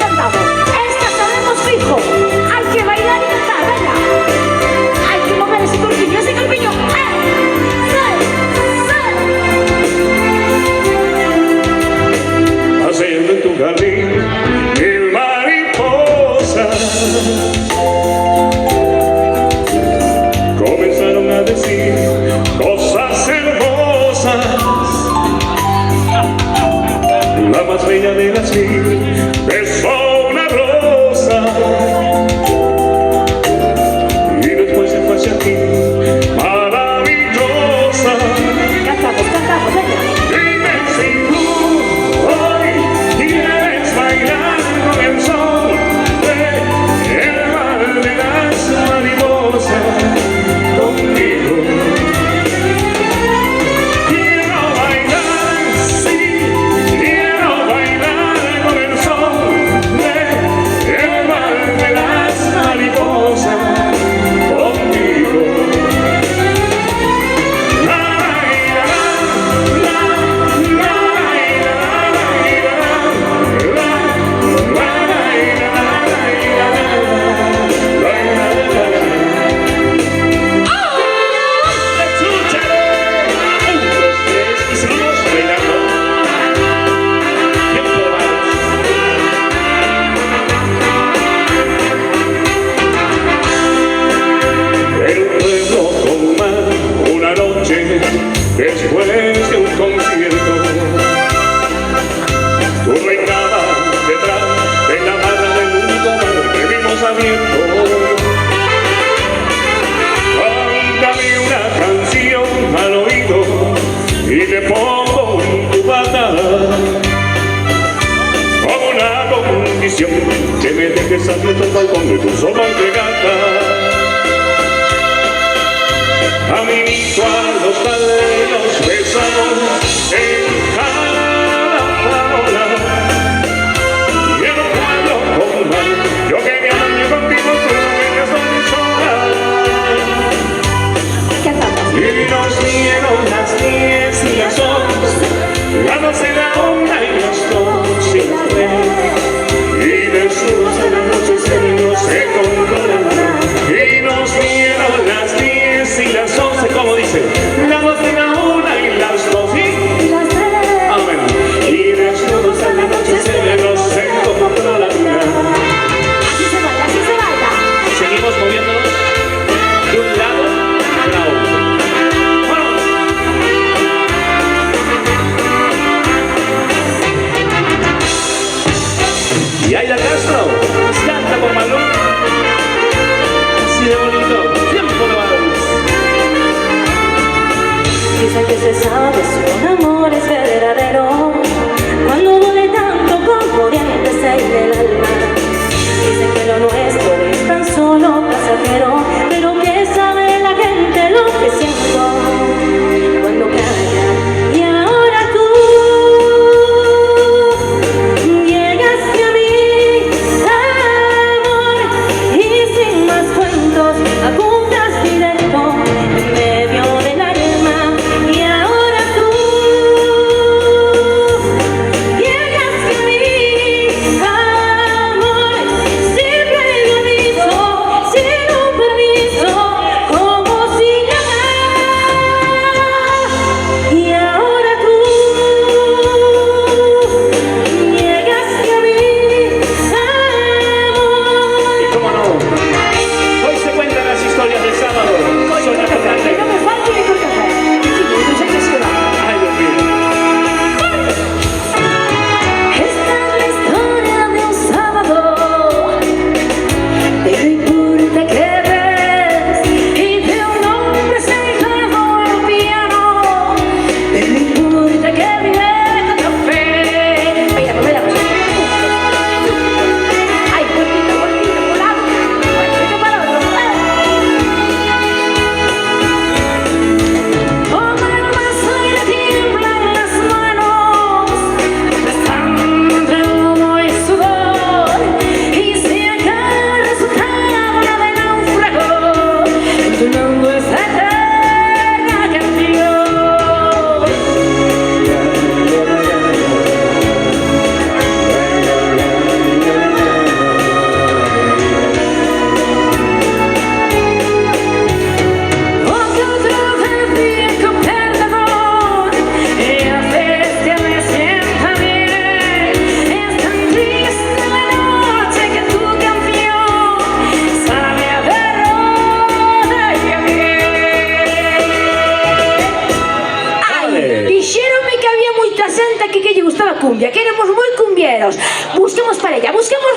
cantamos. Esta sabemos fijo. Hay que bailar y cantar, venga. Hay que mover ese corpiño, ese corpiño. Haciendo en tu jardín mil mariposas comenzaron a decir cosas hermosas. La más bella de las mil besó una rosa y después se fue hacia ti, maravillosa. Cantamos, cantamos, venga. Dime si tú hoy quieres bailar con el sol del mar de las mariposas conmigo. Quiero bailar, sí, quiero bailar con el sol del mar de las mariposas conmigo. Después de un concierto, tú reinabas detrás de la barra del único bar que vimos abierto. Cántame una canción al oído y te pongo en tu bata como una condición que me dejes abierto el balcón de tus ojos de gata. Caminito a los caderos besamos en cada parola. Y en un pueblo común yo quería amarme contigo, tú no querías dormir sola. Y nos dieron las 10 y las 11, las 12, la 1 y las 2 y las 3. Y desnudos a la noche se nos se controlan. Y nos dieron las 10 y las 11, como dice, las 12, la 1 y las 2 y las 3. Amén. Y desnudos a la noche se nos se controlan. Así se baila, así se baila. Seguimos moviéndonos de un lado para otro. ¡Vamos! Y ahí la Castro canta por Malú. Así de bonito, tiempo de vals. Dicen que se sabe si un amor es verdadero cuando duele tanto con corrientes en el alma. Dicen que lo nuestro es tan solo pasajero, pero que sabe la gente lo que siento cuando calla. Y ahora tú llegaste a mí, amor, y sin más cuentos apuntas directo en medio del alma. Y ahora tú llegaste gusta la cumbia, que éramos muy cumbieros. Busquemos parella, busquemos